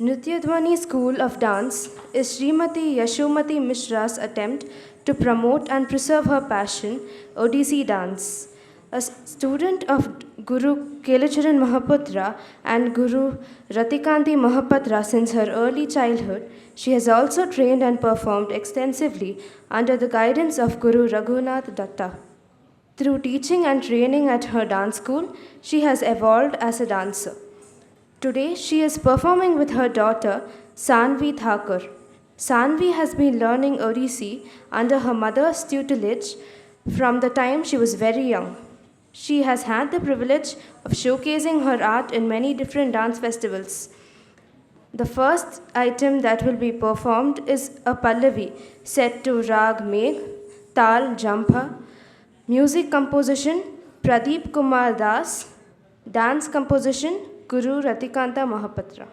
Nrityadhwani School of Dance is Srimati Yashomati Mishra's attempt to promote and preserve her passion, Odissi dance. A student of Guru Kelacharan Mahaputra and Guru Ratikanti Mahapatra since her early childhood, she has also trained and performed extensively under the guidance of Guru Raghunath Datta. Through teaching and training at her dance school, she has evolved as a dancer. Today, she is performing with her daughter, Sanvi Thakur. Sanvi has been learning Odissi under her mother's tutelage from the time she was very young. She has had the privilege of showcasing her art in many different dance festivals. The first item that will be performed is a Pallavi set to Rag Megh, Tal Jampa, music composition Pradeep Kumar Das, dance composition Guru Ratikanta Mahapatra.